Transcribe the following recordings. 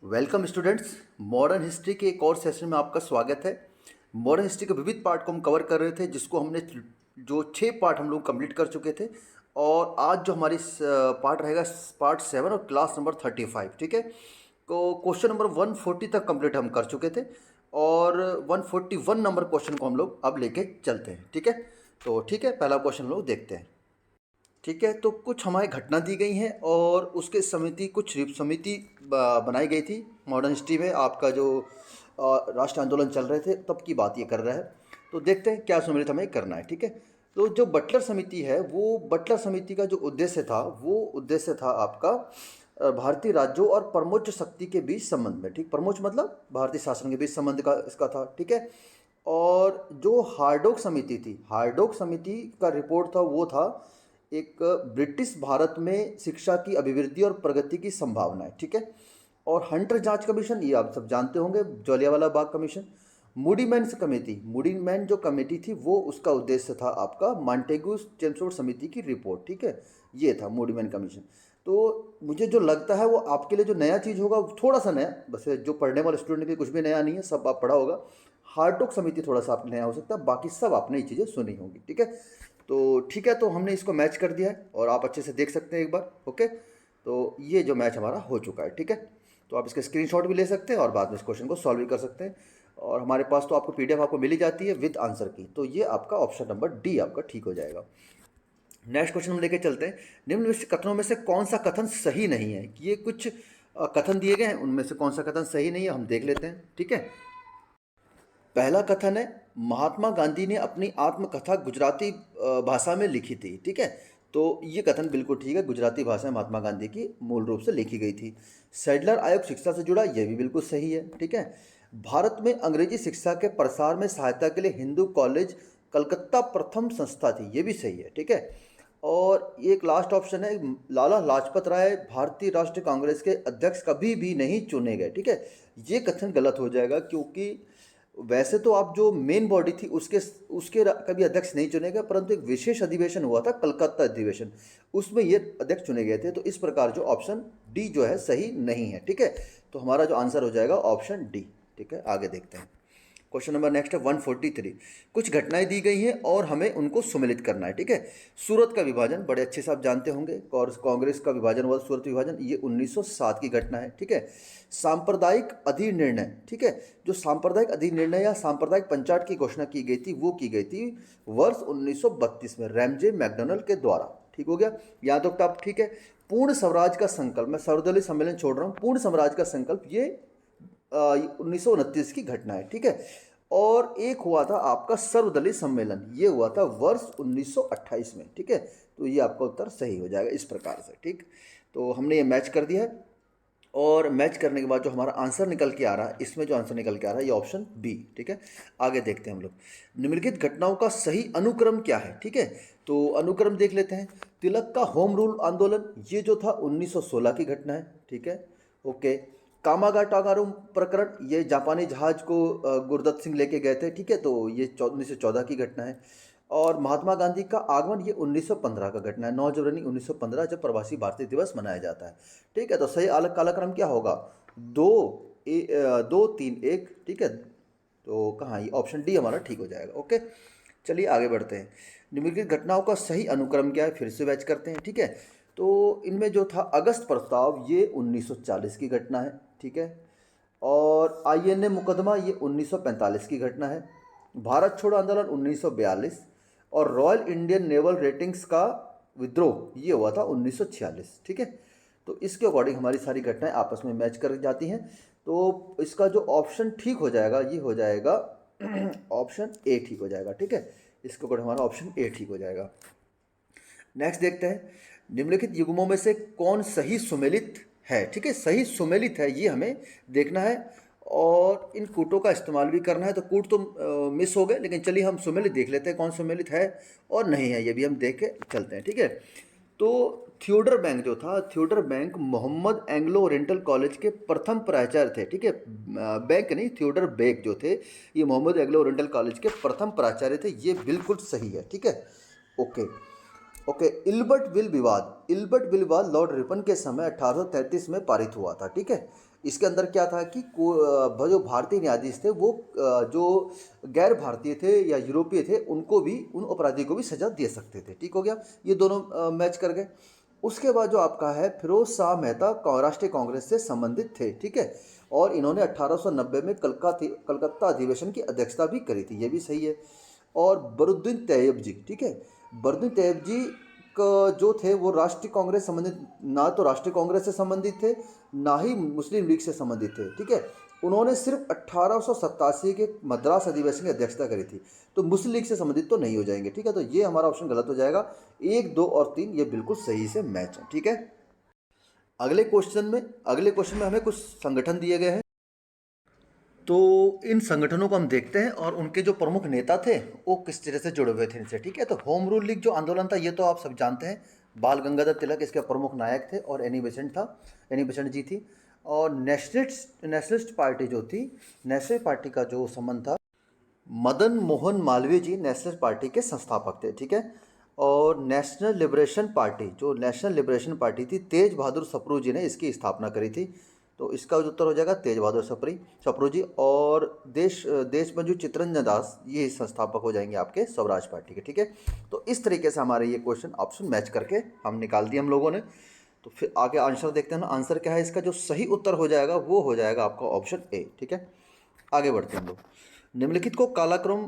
Welcome students. Modern history के एक और सेशन में आपका स्वागत है। मॉडर्न हिस्ट्री के विविध पार्ट को हम कवर कर रहे थे, जिसको हमने जो 6 पार्ट हम लोग कंप्लीट कर चुके थे। और आज जो हमारी पार्ट रहेगा पार्ट 7 और क्लास नंबर 35। ठीक है, तो क्वेश्चन नंबर 140 तक कंप्लीट हम कर चुके थे और 141 नंबर क्वेश्चन को हम लोग अब लेके चलते हैं। ठीक है, तो ठीक है, पहला क्वेश्चन हम लोग देखते हैं। ठीक है, तो कुछ हमारी घटना दी गई हैं और उसके समिति कुछ समिति बनाई गई थी। मॉडर्न हिस्ट्री में आपका जो राष्ट्र आंदोलन चल रहे थे तब की बात ये कर रहा है। तो देखते हैं क्या सम्मिलित हमें करना है। ठीक है, तो जो बटलर समिति है, वो बटलर समिति का जो उद्देश्य था, वो उद्देश्य था आपका भारतीय राज्यों और परमोच्च शक्ति के बीच संबंध में। ठीक, परमोच्च मतलब भारतीय शासन के बीच संबंध का इसका था। ठीक है, और जो हार्डोक समिति थी, हार्डोक समिति का रिपोर्ट था, वो था एक ब्रिटिश भारत में शिक्षा की अभिवृद्धि और प्रगति की संभावनाएं। ठीक है, और हंटर जांच कमीशन, ये आप सब जानते होंगे, जलियांवाला बाग कमीशन। मूडीमैन कमेटी, मूडीमैन जो कमेटी थी, वो उसका उद्देश्य था आपका मॉन्टेगू चेम्सफोर्ड समिति की रिपोर्ट। ठीक है, ये था मूडीमैन कमीशन। तो मुझे जो लगता है वो आपके लिए जो नया चीज़ होगा, थोड़ा सा नया, बस जो पढ़ने वाले स्टूडेंट के लिए कुछ भी नया नहीं है, सब आप पढ़ा होगा। हार्टोक समिति थोड़ा सा आप नया हो सकता है, बाकी सब आपने ये चीज़ें सुनी होंगी। ठीक है, तो ठीक है, तो हमने इसको मैच कर दिया है और आप अच्छे से देख सकते हैं एक बार। ओके, तो ये जो मैच हमारा हो चुका है। ठीक है, तो आप इसका स्क्रीनशॉट भी ले सकते हैं और बाद में इस क्वेश्चन को सॉल्व भी कर सकते हैं। और हमारे पास तो आपको पीडीएफ आपको मिल ही जाती है विद आंसर की, तो ये आपका ऑप्शन नंबर डी आपका ठीक हो जाएगा। नेक्स्ट क्वेश्चन हम लेके चलते हैं। निम्नलिखित कथनों में से कौन सा कथन सही नहीं है? ये कुछ कथन दिए गए हैं, उनमें से कौन सा कथन सही नहीं है हम देख लेते हैं। ठीक है, पहला कथन है, महात्मा गांधी ने अपनी आत्मकथा गुजराती भाषा में लिखी थी। ठीक है, तो ये कथन बिल्कुल ठीक है, गुजराती भाषा में महात्मा गांधी की मूल रूप से लिखी गई थी। सैडलर आयोग शिक्षा से जुड़ा, ये भी बिल्कुल सही है। ठीक है, भारत में अंग्रेजी शिक्षा के प्रसार में सहायता के लिए हिंदू कॉलेज कलकत्ता प्रथम संस्था थी, ये भी सही है। ठीक है, और एक लास्ट ऑप्शन है, लाला लाजपत राय भारतीय राष्ट्रीय कांग्रेस के अध्यक्ष कभी भी नहीं चुने गए। ठीक है, ये कथन गलत हो जाएगा, क्योंकि वैसे तो आप जो मेन बॉडी थी उसके उसके कभी अध्यक्ष नहीं चुने गए, परंतु एक विशेष अधिवेशन हुआ था, कलकत्ता अधिवेशन, उसमें ये अध्यक्ष चुने गए थे। तो इस प्रकार जो ऑप्शन डी जो है सही नहीं है। ठीक है, तो हमारा जो आंसर हो जाएगा ऑप्शन डी। ठीक है, आगे देखते हैं। क्वेश्चन नंबर नेक्स्ट है 143। कुछ घटनाएं दी गई हैं और हमें उनको सुमेलित करना है। ठीक है, सूरत का विभाजन बड़े अच्छे से आप जानते होंगे, कांग्रेस का विभाजन हुआ, सूरत विभाजन, ये 1907 की घटना है। ठीक है, सांप्रदायिक अधिनिर्णय, ठीक है, जो सांप्रदायिक अधिनिर्णय या सांप्रदायिक पंचायत की घोषणा की गई थी, वो की गई थी वर्ष 1932 में रैमजे मैकडोनल्ड के द्वारा। ठीक हो गया, यहाँ तक तो आप ठीक है। पूर्ण स्वराज का संकल्प, मैं सर्वदलीय सम्मेलन छोड़ रहा हूँ, पूर्ण स्वराज का संकल्प, ये 1929 की घटना है। ठीक है, और एक हुआ था आपका सर्वदलीय सम्मेलन, ये हुआ था वर्ष 1928 में। ठीक है, तो ये आपका उत्तर सही हो जाएगा इस प्रकार से। ठीक, तो हमने ये मैच कर दिया है और मैच करने के बाद जो हमारा आंसर निकल के आ रहा है, इसमें जो आंसर निकल के आ रहा है ये ऑप्शन बी। ठीक है, आगे देखते हैं हम लोग। निम्नलिखित घटनाओं का सही अनुक्रम क्या है? ठीक है, तो अनुक्रम देख लेते हैं। तिलक का होम रूल आंदोलन, ये जो था 1916 की घटना है। ठीक है, ओके। कामागाटागारू प्रकरण, ये जापानी जहाज को गुरदत्त सिंह लेके गए थे। ठीक है, तो ये 1914 की घटना है। और महात्मा गांधी का आगमन, ये 1915 का घटना है, 9 जनवरी 1915, जब प्रवासी भारतीय दिवस मनाया जाता है। ठीक है, तो सही अलग कालक्रम क्या होगा? 2 3 1। ठीक है, तो कहाँ, ये ऑप्शन डी हमारा ठीक हो जाएगा। ओके, चलिए आगे बढ़ते हैं। निम्नलिखित घटनाओं का सही अनुक्रम क्या है, फिर से मैच करते हैं। ठीक है, तो इनमें जो था अगस्त प्रस्ताव, ये 1940 की घटना है। ठीक है, और आईएनए मुकदमा, ये 1945 की घटना है। भारत छोड़ो आंदोलन 1942, और रॉयल इंडियन नेवल रेटिंग्स का विद्रोह, ये हुआ था 1946। ठीक है, तो इसके अकॉर्डिंग हमारी सारी घटनाएं आपस में मैच कर जाती हैं। तो इसका जो ऑप्शन ठीक हो जाएगा, ये हो जाएगा ऑप्शन ए ठीक हो जाएगा। ठीक है, इसके अकॉर्डिंग हमारा ऑप्शन ए ठीक हो जाएगा। नेक्स्ट देखते हैं, निम्नलिखित युग्मों में से कौन सही सुमेलित है? ठीक है, सही सुमेलित है ये हमें देखना है, और इन कूटों का इस्तेमाल भी करना है। तो कूट तो मिस हो गए, लेकिन चलिए हम सुमेलित देख लेते हैं, कौन सुमेलित है और नहीं है, ये भी हम देख के चलते हैं। ठीक है, तो थियोडर बैंक जो था, Theodore Beck Mohammed Anglo Oriental College के प्रथम प्राचार्य थे। ठीक है, बैंक नहीं, थियोडर बेक जो थे, ये मोहम्मद एंग्लो ओरिएंटल कॉलेज के प्रथम प्राचार्य थे, ये बिल्कुल सही है। ठीक है, ओके। ओके, इल्बर्ट विल विवाद लॉर्ड रिपन के समय 1833 में पारित हुआ था, ठीक है। इसके अंदर क्या था कि जो भारतीय न्यायाधीश थे वो जो गैर भारतीय थे या यूरोपीय थे उनको भी, उन अपराधी को भी सजा दे सकते थे, ठीक हो गया। ये दोनों मैच कर गए। उसके बाद जो आपका है, फिरोज शाह मेहता राष्ट्रीय कांग्रेस से संबंधित थे, ठीक है। और इन्होंने 1890 में कलकत्ता अधिवेशन की अध्यक्षता भी करी थी, ये भी सही है। और बरुद्दीन तैयब जी, ठीक है। बरुद्दीन तैयब जी का जो थे वो राष्ट्रीय कांग्रेस संबंधित, ना तो राष्ट्रीय कांग्रेस से संबंधित थे, ना ही मुस्लिम लीग से संबंधित थे, ठीक है। उन्होंने सिर्फ 1887 के मद्रास अधिवेशन की अध्यक्षता करी थी, तो मुस्लिम लीग से संबंधित तो नहीं हो जाएंगे, ठीक है। तो ये हमारा ऑप्शन गलत हो जाएगा। 1, 2 और 3 ये बिल्कुल सही से मैच है, ठीक है। अगले क्वेश्चन में हमें कुछ संगठन दिए गए हैं, तो इन संगठनों को हम देखते हैं और उनके जो प्रमुख नेता थे वो किस तरह से जुड़े हुए थे इनसे, ठीक है। तो होम रूल लीग जो आंदोलन था ये तो आप सब जानते हैं, बाल गंगाधर तिलक इसके प्रमुख नायक थे और एनी बेसेंट था, एनी बेसेंट जी थी। और नेशनलिस्ट पार्टी जो थी, नेशनल पार्टी का जो संबंध था, मदन मोहन मालवीय जी नेशनल पार्टी के संस्थापक थे, ठीक है। और नेशनल लिबरेशन पार्टी थी, तेज बहादुर सप्रू जी ने इसकी स्थापना करी थी। तो इसका जो उत्तर हो जाएगा तेज बहादुर सप्रू जी। और देशबंधु चित्तरंजन दास ये संस्थापक हो जाएंगे आपके स्वराज पार्टी के, ठीक है। तो इस तरीके से हमारे ये क्वेश्चन ऑप्शन मैच करके हम निकाल दिए हम लोगों ने। तो फिर आगे आंसर देखते हैं ना, आंसर क्या है इसका, जो सही उत्तर हो जाएगा वो हो जाएगा आपका ऑप्शन ए, ठीक है। आगे बढ़ते हैं हम लोग। निम्नलिखित को कालाक्रम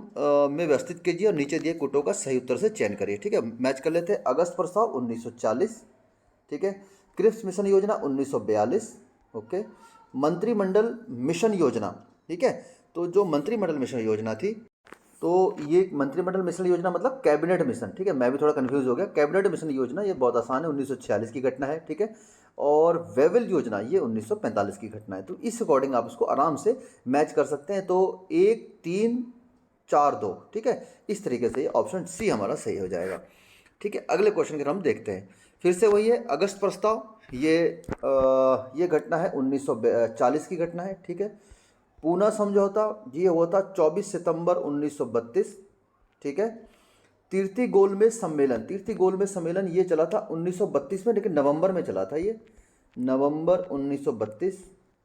में व्यवस्थित कीजिए और नीचे दिए कुटों का सही उत्तर से चयन करिए, ठीक है। मैच कर लेते हैं। अगस्त प्रस्ताव 1940, ठीक है। क्रिप्स मिशन योजना 1942, ओके। मंत्रिमंडल मिशन योजना, ठीक है। तो जो मंत्रिमंडल मिशन योजना थी, तो ये मंत्रिमंडल मिशन योजना मतलब कैबिनेट मिशन, ठीक है। मैं भी थोड़ा कंफ्यूज हो गया। कैबिनेट मिशन योजना ये बहुत आसान है, 1946 की घटना है, ठीक है। और वेवल योजना ये 1945 की घटना है। तो इस अकॉर्डिंग आप इसको आराम से मैच कर सकते हैं। तो 1, 3, 4, 2, ठीक है। इस तरीके से ऑप्शन सी हमारा सही हो जाएगा, ठीक है। अगले क्वेश्चन की हम देखते हैं। फिर से वही है, अगस्त प्रस्ताव, ये घटना है 1940 की घटना है, ठीक है। पूना समझौता ये हुआ था 24 सितंबर 1932, ठीक है। तीर्थी गोलमेज सम्मेलन ये चला था 1932 में, लेकिन नवंबर में चला था ये, नवंबर 1932,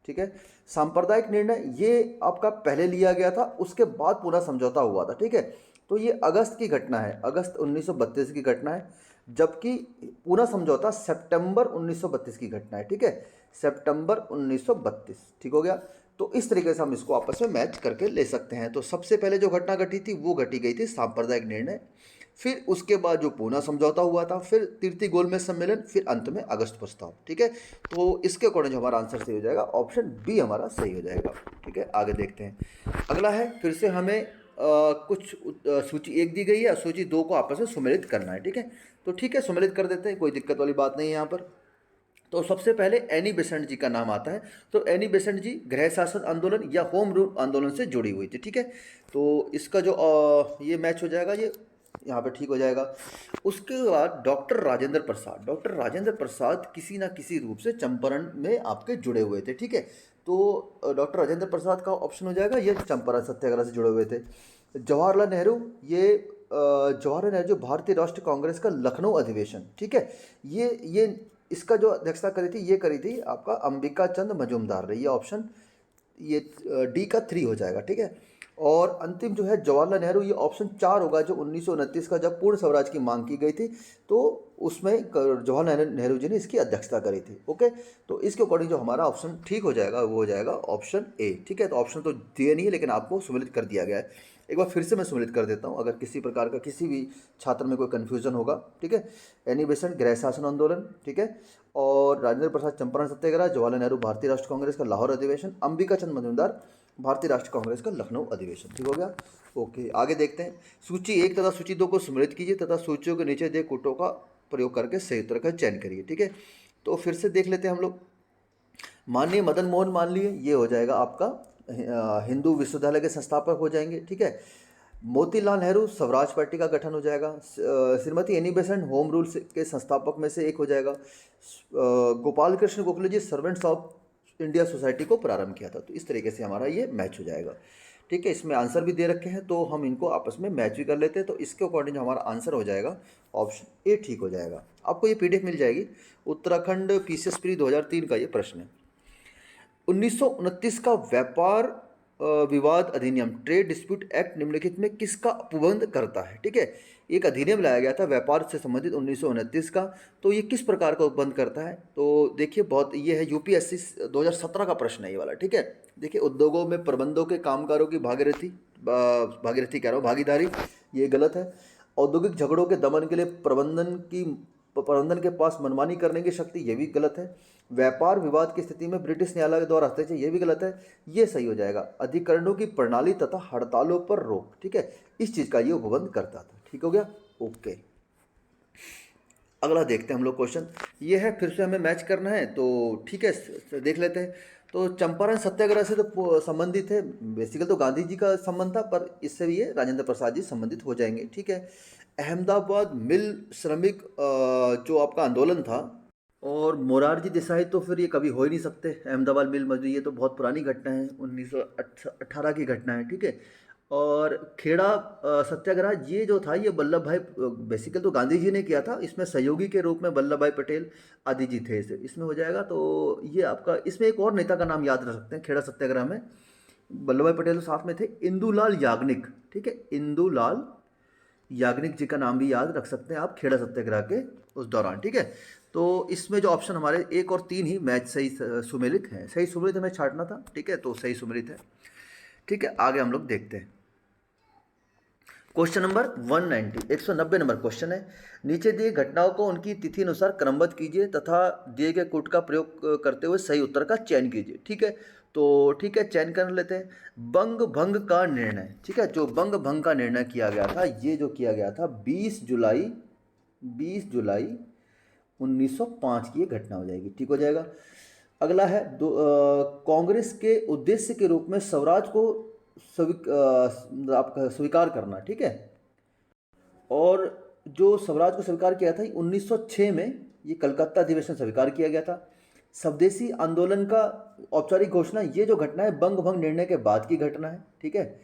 ठीक है। सांप्रदायिक निर्णय ये आपका पहले लिया गया था, उसके बाद पूना समझौता हुआ था, ठीक है। तो ये अगस्त की घटना है, अगस्त 1932 की घटना है, जबकि पूना समझौता सितंबर 1932 की घटना है, ठीक है। सितंबर 1932, ठीक हो गया। तो इस तरीके से हम इसको आपस में मैच करके ले सकते हैं। तो सबसे पहले जो घटना घटी थी वो घटी गई थी सांप्रदायिक निर्णय, फिर उसके बाद जो पूना समझौता हुआ था, फिर तीर्थी गोलमेज सम्मेलन, फिर अंत में अगस्त प्रस्ताव, ठीक है। तो इसके अकॉर्डिंग जो हमारा आंसर सही हो जाएगा ऑप्शन बी हमारा सही हो जाएगा, ठीक है। आगे देखते हैं। अगला है, फिर से हमें कुछ सूची 1 दी गई है, सूची 2 को आपस में सुमेलित करना है, ठीक है। तो ठीक है, सुमेलित कर देते हैं, कोई दिक्कत वाली बात नहीं है यहाँ पर। तो सबसे पहले एनी बेसेंट जी का नाम आता है। तो एनी बेसेंट जी गृह शासन आंदोलन या होम रूल आंदोलन से जुड़ी हुई थी, ठीक है। तो इसका जो ये मैच हो जाएगा, ये यहाँ पे ठीक हो जाएगा। उसके बाद डॉक्टर राजेंद्र प्रसाद किसी ना किसी रूप से चंपारण में आपके जुड़े हुए थे, ठीक है। तो डॉक्टर राजेंद्र प्रसाद का ऑप्शन हो जाएगा, ये चंपारण सत्याग्रह से जुड़े हुए थे। जवाहरलाल नेहरू, जवाहरलाल नेहरू जो भारतीय राष्ट्रीय कांग्रेस का लखनऊ अधिवेशन, ठीक है, ये इसका जो अध्यक्षता करी थी, ये करी थी आपका अंबिका चंद मजूमदार ने। ये ऑप्शन ये डी का 3 हो जाएगा, ठीक है। और अंतिम जो है जवाहरलाल नेहरू, ये ऑप्शन 4 होगा, जो 1929 का जब पूर्ण स्वराज की मांग की गई थी, तो उसमें जवाहरलाल नेहरू जी ने इसकी अध्यक्षता करी थी, ओके। तो इसके अकॉर्डिंग जो हमारा ऑप्शन ठीक हो जाएगा वो हो जाएगा ऑप्शन ए, ठीक है। तो ऑप्शन तो दिए नहीं है, लेकिन आपको सुमेलित कर दिया गया है। एक बार फिर से मैं सुमेलित कर देता हूँ, अगर किसी प्रकार का किसी भी छात्र में कोई कन्फ्यूजन होगा, ठीक है। एनी बेसेंट गृह शासन आंदोलन, ठीक है। और राजेंद्र प्रसाद चंपारण सत्याग्रह, जवाहरलाल नेहरू भारतीय राष्ट्रीय कांग्रेस का लाहौर अधिवेशन, अंबिका चंद मजूमदार भारतीय राष्ट्रीय कांग्रेस का लखनऊ अधिवेशन, ठीक हो गया। ओके, आगे देखते हैं। सूची 1 तथा सूची 2 को सुमेलित कीजिए तथा सूचियों के नीचे दिए कोटों का प्रयोग करके सही उत्तर का चयन करिए, ठीक है। तो फिर से देख लेते हैं हम लोग। माननीय मदन मोहन मालवीय, ये हो जाएगा आपका हिंदू विश्वविद्यालय के संस्थापक हो जाएंगे, ठीक है। मोतीलाल नेहरू स्वराज पार्टी का गठन हो जाएगा। Shrimati Annie Besant home rule के संस्थापक में से एक हो जाएगा। गोपाल कृष्ण गोखले जी सर्वेंट्स ऑफ इंडिया सोसाइटी को प्रारंभ किया था। तो इस तरीके से हमारा ये मैच हो जाएगा, ठीक है, इसमें आंसर भी दे रखे हैं तो हम इनको आपस में मैच भी कर लेते हैं। तो इसके अकॉर्डिंग जो हमारा आंसर हो जाएगा ऑप्शन ए ठीक हो जाएगा। आपको ये पीडीएफ मिल जाएगी, उत्तराखंड पीसीएस प्री 2003 का ये प्रश्न है। 1929 का व्यापार विवाद अधिनियम ट्रेड डिस्प्यूट एक्ट निम्नलिखित में किसका उपबंध करता है? ठीक है, एक अधिनियम लाया गया था व्यापार से संबंधित 1929 का, तो ये किस प्रकार का उपबंध करता है? तो देखिए, बहुत ये है यूपीएससी 2017 का प्रश्न है ये वाला। ठीक है, देखिए, उद्योगों में प्रबंधों के कामगारों की भागीरथी कह रहा हूँ, भागीदारी, ये गलत है। औद्योगिक झगड़ों के दमन के लिए प्रबंधन के पास मनमानी करने की शक्ति, ये भी गलत है। व्यापार विवाद की स्थिति में ब्रिटिश न्यायालय द्वारा हस्तक्षेप, ये भी गलत है। ये सही हो जाएगा, अधिकरणों की प्रणाली तथा हड़तालों पर रोक। ठीक है, इस चीज का ये उपबंध करता था। ठीक हो गया, ओके। अगला देखते हैं हम लोग क्वेश्चन, ये है, फिर से हमें मैच करना है तो ठीक है, देख लेते हैं। तो चंपारण सत्याग्रह से तो संबंधित है, बेसिकल तो गांधी जी का संबंध था, पर इससे भी ये राजेंद्र प्रसाद जी संबंधित हो जाएंगे। ठीक है, अहमदाबाद मिल श्रमिक जो आपका आंदोलन था, और मोरारजी देसाई तो फिर ये कभी हो ही नहीं सकते। अहमदाबाद मिल मजदूरी, ये तो बहुत पुरानी घटना है, 1918 की घटना है। ठीक है, और खेड़ा सत्याग्रह ये जो था, ये वल्लभ भाई, बेसिकल तो गांधी जी ने किया था, इसमें सहयोगी के रूप में वल्लभ भाई पटेल आदि जी थे, इसे इसमें हो जाएगा। तो ये आपका, इसमें एक और नेता का नाम याद रख सकते हैं खेड़ा सत्याग्रह में, वल्लभ भाई पटेल तो साथ में थे, इंदुलाल याग्निक। ठीक है, इंदुलाल याग्निक जी का नाम भी याद रख सकते हैं आप खेड़ा सत्याग्रह के उस दौरान। ठीक है, तो इसमें जो ऑप्शन हमारे 1 और 3 ही मैच सही सुमेलित हैं। सही सुमेलित हमें छांटना था। ठीक है, तो सही सुमेलित है। ठीक है, आगे हम लोग देखते हैं क्वेश्चन नंबर 190, 190 नंबर क्वेश्चन है। नीचे दिए घटनाओं को उनकी तिथि अनुसार क्रमबद्ध कीजिए तथा दिए गए कूट का प्रयोग करते हुए सही उत्तर का चयन कीजिए। ठीक है, तो ठीक है, चयन कर लेते हैं। बंग भंग का निर्णय, ठीक है, जो बंग भंग का निर्णय किया गया था, ये जो किया गया था 20 जुलाई 1905 की ये घटना हो जाएगी। ठीक हो जाएगा। अगला है कांग्रेस के उद्देश्य के रूप में स्वराज को आपका स्वीकार करना। ठीक है, और जो स्वराज को स्वीकार किया था 1906 में, ये कलकत्ता अधिवेशन स्वीकार किया गया था। स्वदेशी आंदोलन का औपचारिक घोषणा, ये जो घटना है बंग भंग निर्णय के बाद की घटना है। ठीक है,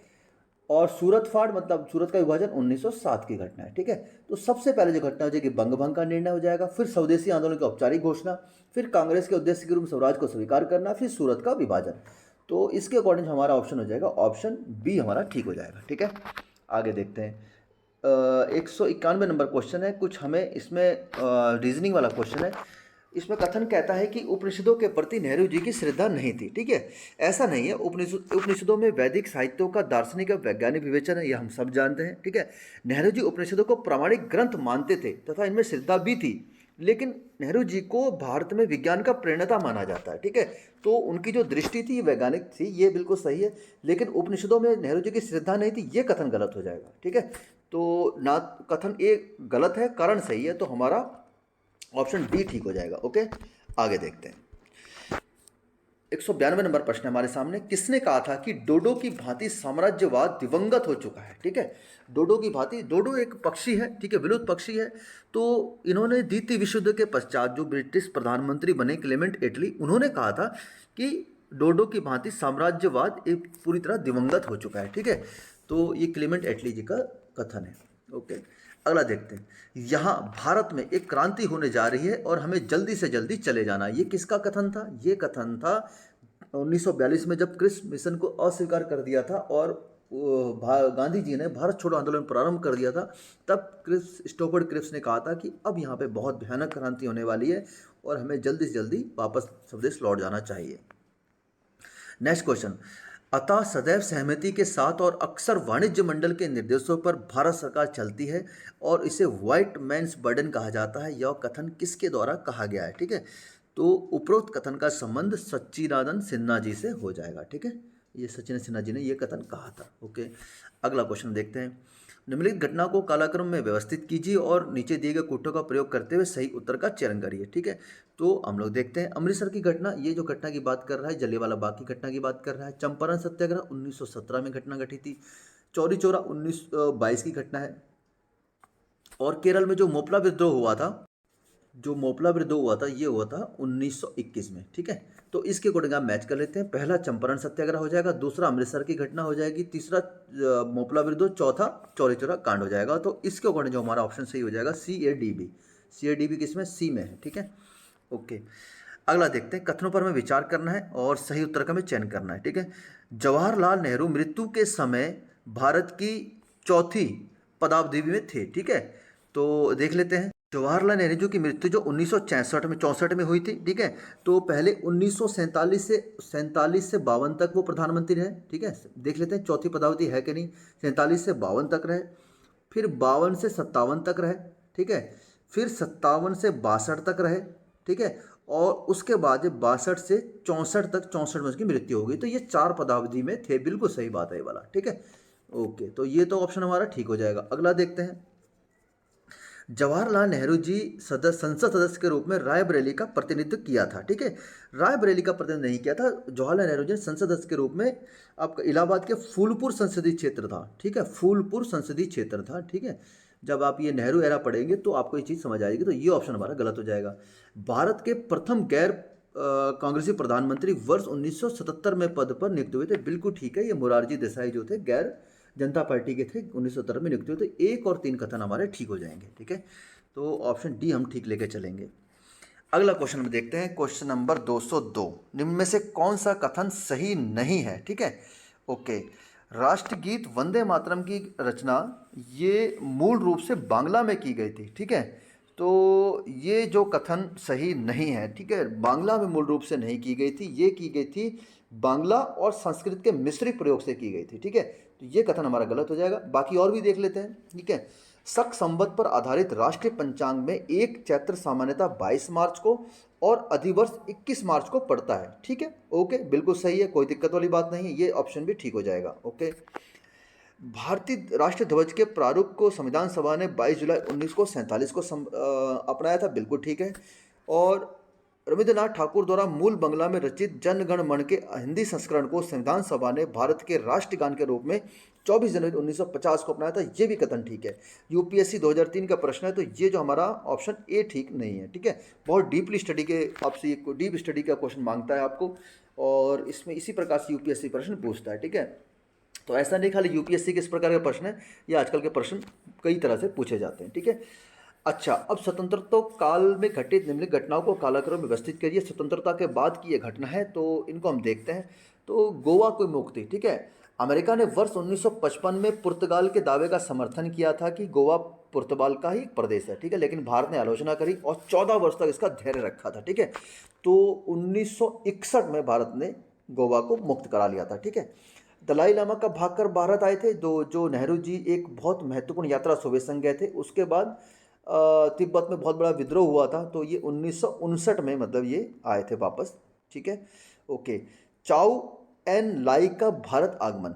और सूरत फाड़ मतलब सूरत का विभाजन 1907 की घटना है। ठीक है, तो सबसे पहले जो घटना हो जाएगी बंग भंग का निर्णय हो जाएगा, फिर स्वदेशी आंदोलन की औपचारिक घोषणा, फिर कांग्रेस के उद्देश्य के रूप में स्वराज को स्वीकार करना, फिर सूरत का विभाजन। तो इसके अकॉर्डिंग हमारा ऑप्शन हो जाएगा ऑप्शन बी हमारा ठीक हो जाएगा। ठीक है, आगे देखते हैं। 191 नंबर क्वेश्चन है, कुछ हमें इसमें रीजनिंग वाला क्वेश्चन है। इसमें कथन कहता है कि उपनिषदों के प्रति नेहरू जी की श्रद्धा नहीं थी। ठीक है, ऐसा नहीं है, उपनिषदों में वैदिक साहित्यों का दार्शनिक और वैज्ञानिक विवेचन है, यह हम सब जानते हैं। ठीक है, नेहरू जी उपनिषदों को प्रामाणिक ग्रंथ मानते थे तथा इनमें श्रद्धा भी थी, लेकिन नेहरू जी को भारत में विज्ञान का प्रणेता माना जाता है। ठीक है, तो उनकी जो दृष्टि थी वैज्ञानिक थी, ये बिल्कुल सही है, लेकिन उपनिषदों में नेहरू जी की श्रद्धा नहीं थी, ये कथन गलत हो जाएगा। ठीक है, तो ना कथन ए गलत है, कारण सही है, तो हमारा ऑप्शन डी ठीक हो जाएगा। ओके, आगे देखते हैं। 192 नंबर प्रश्न हमारे सामने, किसने कहा था कि डोडो की भांति साम्राज्यवाद दिवंगत हो चुका है? ठीक है, डोडो की भांति, डोडो एक पक्षी है। ठीक है, विलुप्त पक्षी है। तो इन्होंने द्वितीय विश्व युद्ध के पश्चात जो ब्रिटिश प्रधानमंत्री बने क्लेमेंट एटली, उन्होंने कहा था कि डोडो की भांति साम्राज्यवाद एक पूरी तरह दिवंगत हो चुका है। ठीक है, तो ये क्लेमेंट एटली जी का कथन है। ओके, अगला देखते हैं। यहाँ भारत में एक क्रांति होने जा रही है और हमें जल्दी से जल्दी चले जाना, ये किसका कथन था? ये कथन था 1942 में, जब क्रिप्स मिशन को अस्वीकार कर दिया था और गांधी जी ने भारत छोड़ो आंदोलन प्रारंभ कर दिया था। तब स्टोफर्ड क्रिप्स ने कहा था कि अब यहाँ पे बहुत भयानक क्रांति होने वाली है और हमें जल्दी से जल्दी वापस स्वदेश लौट जाना चाहिए। नेक्स्ट क्वेश्चन, अतः सदैव सहमति के साथ और अक्सर वाणिज्य मंडल के निर्देशों पर भारत सरकार चलती है और इसे व्हाइट मैन्स बर्डन कहा जाता है, यह कथन किसके द्वारा कहा गया है? ठीक है, तो उपरोक्त कथन का संबंध सच्चिदानंद सिन्हा जी से हो जाएगा। ठीक है, ये सच्चिदानंद सिन्हा जी ने यह कथन कहा था। ओके, अगला क्वेश्चन देखते हैं। निम्नलिखित घटना को कालाक्रम में व्यवस्थित कीजिए और नीचे दिए गए कूटों का प्रयोग करते हुए सही उत्तर का चयन करिए। ठीक है, तो हम लोग देखते हैं। अमृतसर की घटना, ये जो घटना की बात कर रहा है जलियांवाला बाग की घटना की बात कर रहा है। चंपारण सत्याग्रह 1917 में घटना घटी थी। चौरी चौरा 1922 की घटना है। और केरल में जो मोपला विद्रोह हुआ था, ये हुआ था 1921 में। ठीक है, तो इसके अकॉर्डिंग आप मैच कर लेते हैं। पहला चंपारण सत्याग्रह हो जाएगा, दूसरा अमृतसर की घटना हो जाएगी, तीसरा मोपला विद्रोह, चौथा चौरी चौरा कांड हो जाएगा। तो इसके अकॉर्डिंग जो हमारा ऑप्शन सही हो जाएगा CADB। CADB किसमें? सी में है, ठीक है। ओके, अगला देखते हैं। कथनों पर हमें विचार करना है और सही उत्तर का हमें चयन करना है, ठीक है। जवाहरलाल नेहरू मृत्यु के समय भारत की चौथी पदावधि में थे, ठीक है। तो देख लेते हैं। जवाहरलाल नेहरू जी की मृत्यु जो 1966 में 64 में हुई थी, ठीक है। तो पहले 1947 से 52 तक वो प्रधानमंत्री रहे, ठीक है। देख लेते हैं चौथी पदावधि है कि नहीं। 47 से 52 तक रहे, फिर 52 से 57 तक रहे, ठीक है। फिर 57 से 62 तक रहे, ठीक है। और उसके बाद 62 से 64 तक, 64 में उसकी मृत्यु हो गई। तो ये 4 पदावधि में थे, बिल्कुल सही बात है ये वाला, ठीक है। ओके, तो ये तो ऑप्शन हमारा ठीक हो जाएगा। अगला देखते हैं। जवाहरलाल नेहरू जी संसद सदस्य के रूप में रायबरेली का प्रतिनिधित्व किया था, ठीक है। रायबरेली का प्रतिनिधित्व नहीं किया था जवाहरलाल नेहरू जी ने। संसद सदस्य के रूप में आपका इलाहाबाद के फूलपुर संसदीय क्षेत्र था, ठीक है। फूलपुर संसदीय क्षेत्र था, ठीक है। जब आप ये नेहरू एरा पढ़ेंगे तो आपको ये चीज़ समझ आएगी। तो ये ऑप्शन हमारा गलत हो जाएगा। भारत के प्रथम गैर कांग्रेसी प्रधानमंत्री वर्ष 1977 में पद पर नियुक्त हुए थे, बिल्कुल ठीक है। ये मोरारजी देसाई जो थे, गैर जनता पार्टी के थे, 1970 में नियुक्त हुए। तो 1 और 3 कथन हमारे ठीक हो जाएंगे, ठीक है। तो ऑप्शन डी हम ठीक लेके चलेंगे। अगला क्वेश्चन में देखते हैं, क्वेश्चन नंबर 202। निम्न में से कौन सा कथन सही नहीं है, ठीक है। ओके, राष्ट्रगीत वंदे मातरम की रचना ये मूल रूप से बांग्ला में की गई थी, ठीक है। तो ये जो कथन सही नहीं है, ठीक है। बांग्ला में मूल रूप से नहीं की गई थी, ये की गई थी बांग्ला और संस्कृत के मिश्रित प्रयोग से की गई थी, ठीक है। तो ये कथन हमारा गलत हो जाएगा। बाकी और भी देख लेते हैं, ठीक है। शक संवत पर आधारित राष्ट्रीय पंचांग में 1 चैत्र सामान्यतः 22 मार्च को और अधिवर्ष 21 मार्च को पड़ता है, ठीक है। ओके, बिल्कुल सही है, कोई दिक्कत वाली बात नहीं है। ये ऑप्शन भी ठीक हो जाएगा। ओके, भारतीय राष्ट्रीय ध्वज के प्रारूप को संविधान सभा ने 22 जुलाई 1947 को अपनाया था, बिल्कुल ठीक है। और रविंद्रनाथ ठाकुर द्वारा मूल बंगला में रचित जन गण मन के हिंदी संस्करण को संविधान सभा ने भारत के राष्ट्रगान के रूप में 24 जनवरी 1950 को अपनाया था, ये भी कथन ठीक है। यूपीएससी 2003 का प्रश्न है, तो ये जो हमारा ऑप्शन ए ठीक नहीं है, ठीक है। बहुत डीपली स्टडी के आपसे ये डीप स्टडी का क्वेश्चन मांगता है आपको, और इसमें इसी प्रकार से यूपीएससी प्रश्न पूछता है, ठीक है। तो ऐसा नहीं खाली यूपीएससी के इस प्रकार का प्रश्न है, ये आजकल के प्रश्न कई तरह से पूछे जाते हैं, ठीक है। अच्छा, अब स्वतंत्रता काल में घटित निम्नलिखित घटनाओं को कालक्रम में व्यवस्थित करिए। स्वतंत्रता के बाद की ये घटना है, तो इनको हम देखते हैं। तो गोवा की मुक्ति, ठीक है। अमेरिका ने वर्ष 1955 में पुर्तगाल के दावे का समर्थन किया था कि गोवा पुर्तगाल का ही प्रदेश है, ठीक है। लेकिन भारत ने आलोचना करी और 14 वर्ष तक इसका धैर्य रखा था, ठीक है। तो 1961 में भारत ने गोवा को मुक्त करा लिया था, ठीक है। दलाई लामा का भागकर भारत आए थे, जो नेहरू जी एक बहुत महत्वपूर्ण यात्रा सोवियत संघ गए थे। उसके बाद तिब्बत में बहुत बड़ा विद्रोह हुआ था, तो ये 1959 में मतलब ये आए थे वापस, ठीक है। ओके, चाउ एन लाई का भारत आगमन।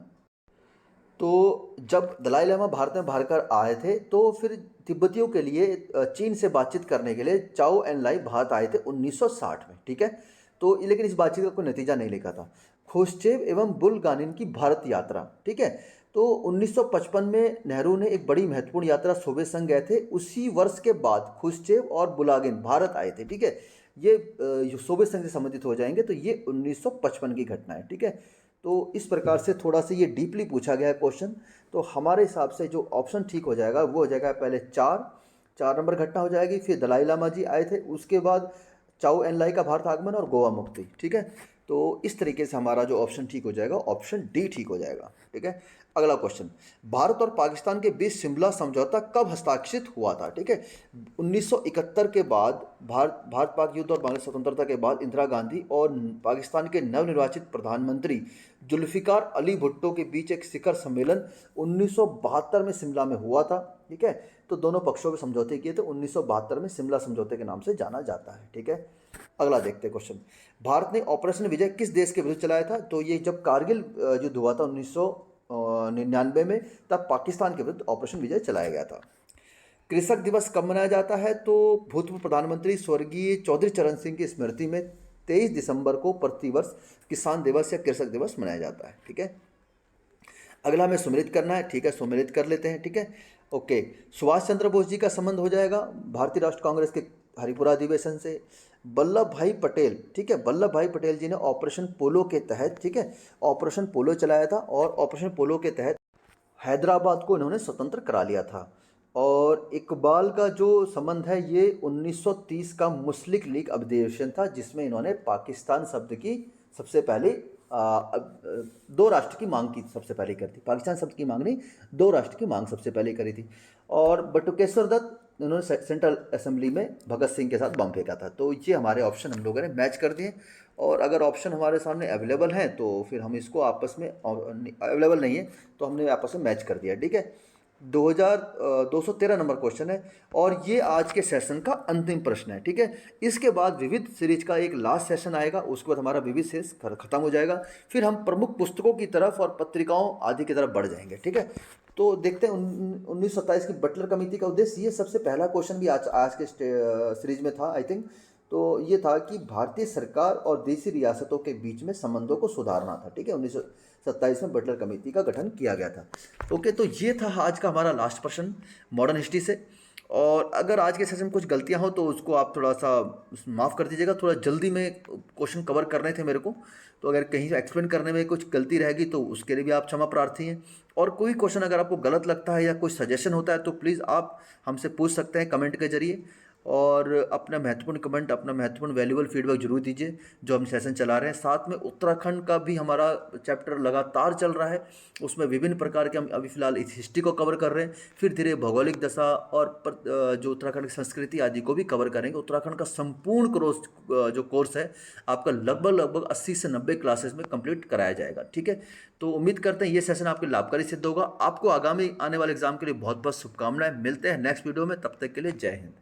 तो जब दलाई लामा भारत में भरकर आए थे, तो फिर तिब्बतियों के लिए चीन से बातचीत करने के लिए चाउ एन लाई भारत आए थे 1960 में, ठीक है। तो लेकिन इस बातचीत का कोई नतीजा नहीं लिखा था। खुश्चेव एवं बुलगानिन की भारत यात्रा, ठीक है। तो 1955 में नेहरू ने एक बड़ी महत्वपूर्ण यात्रा सोवियत संघ गए थे। उसी वर्ष के बाद खुश्चेव और बुलागिन भारत आए थे, ठीक है। ये सोवियत संघ से संबंधित हो जाएंगे, तो ये 1955 की घटना है, ठीक है। तो इस प्रकार से थोड़ा सा ये डीपली पूछा गया है क्वेश्चन। तो हमारे हिसाब से जो ऑप्शन ठीक हो जाएगा वो हो जाएगा पहले 4 नंबर घटना हो जाएगी, फिर दलाई लामा जी आए थे, उसके बाद चाउ एन लाई का भारत आगमन और गोवा मुक्ति, ठीक है। तो इस तरीके से हमारा जो ऑप्शन ठीक हो जाएगा, ऑप्शन डी ठीक हो जाएगा, ठीक है। अगला क्वेश्चन, भारत और पाकिस्तान के बीच शिमला समझौता कब हस्ताक्षरित हुआ था, ठीक है। 1971 के बाद भारत पाक युद्ध और बांग्लादेश स्वतंत्रता के बाद इंदिरा गांधी और पाकिस्तान के नवनिर्वाचित प्रधानमंत्री जुल्फिकार अली भुट्टो के बीच एक शिखर सम्मेलन 1972 में शिमला में हुआ था, ठीक है। तो दोनों पक्षों के समझौते किए थे, 1972 में शिमला समझौते के नाम से जाना जाता है, ठीक है। अगला देखते हैं क्वेश्चन, भारत ने ऑपरेशन विजय किस देश के विरुद्ध चलाया था। तो ये जब कारगिल युद्ध हुआ था 1999 में, तब पाकिस्तान के विरुद्ध ऑपरेशन विजय चलाया गया था। कृषक दिवस कब मनाया जाता है। तो भूतपूर्व प्रधानमंत्री स्वर्गीय चौधरी चरण सिंह की स्मृति में 23 दिसंबर को प्रतिवर्ष किसान दिवस या कृषक दिवस मनाया जाता है, ठीक है। अगला हमें सुमेलित करना है, ठीक है, सुमेलित कर लेते हैं, ठीक है। ओके, सुभाष चंद्र बोस जी का संबंध हो जाएगा भारतीय राष्ट्रीय कांग्रेस के हरिपुरा अधिवेशन से। वल्लभ भाई पटेल, ठीक है, वल्लभ भाई पटेल जी ने ऑपरेशन पोलो के तहत, ठीक है, ऑपरेशन पोलो चलाया था और ऑपरेशन पोलो के तहत हैदराबाद को इन्होंने स्वतंत्र करा लिया था। और इकबाल का जो संबंध है ये 1930 का मुस्लिम लीग अधिवेशन था, जिसमें इन्होंने पाकिस्तान शब्द की सबसे पहले दो राष्ट्र की मांग की, सबसे पहले करी थी। पाकिस्तान शब्द की मांग नहीं, दो राष्ट्र की मांग सबसे पहले करी थी। और बटुकेश्वर दत्त, इन्होंने सेंट्रल असेंबली में भगत सिंह के साथ बम फेंका था। तो ये हमारे ऑप्शन हम लोगों ने मैच कर दिए। और अगर ऑप्शन हमारे सामने अवेलेबल हैं तो फिर हम इसको आपस में, अवेलेबल नहीं है तो हमने आपस में मैच कर दिया, ठीक है। 213 नंबर क्वेश्चन है और ये आज के सेशन का अंतिम प्रश्न है, ठीक है। इसके बाद विविध सीरीज का एक लास्ट सेशन आएगा, उसके बाद हमारा विविध सीरीज खत्म हो जाएगा। फिर हम प्रमुख पुस्तकों की तरफ और पत्रिकाओं आदि की तरफ बढ़ जाएंगे, ठीक है। तो देखते हैं 1927 की बटलर कमेटी का उद्देश्य, ये सबसे पहला क्वेश्चन भी आज के सीरीज में था आई थिंक। तो ये था कि भारतीय सरकार और देशी रियासतों के बीच में संबंधों को सुधारना था, ठीक है। 1927 में बटलर कमेटी का गठन किया गया था। ओके, तो ये था आज का हमारा लास्ट प्रश्न मॉडर्न हिस्ट्री से। और अगर आज के सेशन में कुछ गलतियां हो तो उसको आप थोड़ा सा माफ़ कर दीजिएगा, थोड़ा जल्दी में क्वेश्चन कवर करने थे मेरे को, तो अगर कहीं से एक्सप्लेन करने में कुछ गलती रहेगी तो उसके लिए भी आप क्षमा प्रार्थी हैं। और कोई क्वेश्चन अगर आपको गलत लगता है या कोई सजेशन होता है तो प्लीज़ आप हमसे पूछ सकते हैं कमेंट के जरिए। और अपना महत्वपूर्ण कमेंट, अपना महत्वपूर्ण वैल्यूबल फीडबैक जरूर दीजिए जो हम सेशन चला रहे हैं। साथ में उत्तराखंड का भी हमारा चैप्टर लगातार चल रहा है, उसमें विभिन्न प्रकार के हम अभी फिलहाल इस हिस्ट्री को कवर कर रहे हैं, फिर धीरे भौगोलिक दशा और जो उत्तराखंड की संस्कृति आदि को भी कवर करेंगे। उत्तराखंड का संपूर्ण जो कोर्स है आपका लगभग 80 से 90 क्लासेस में कंप्लीट कराया जाएगा, ठीक है। तो उम्मीद करते हैं ये सेशन आपके लाभकारी सिद्ध होगा। आपको आगामी आने वाले एग्जाम के लिए बहुत बहुत शुभकामनाएं। मिलते हैं नेक्स्ट वीडियो में, तब तक के लिए जय हिंद।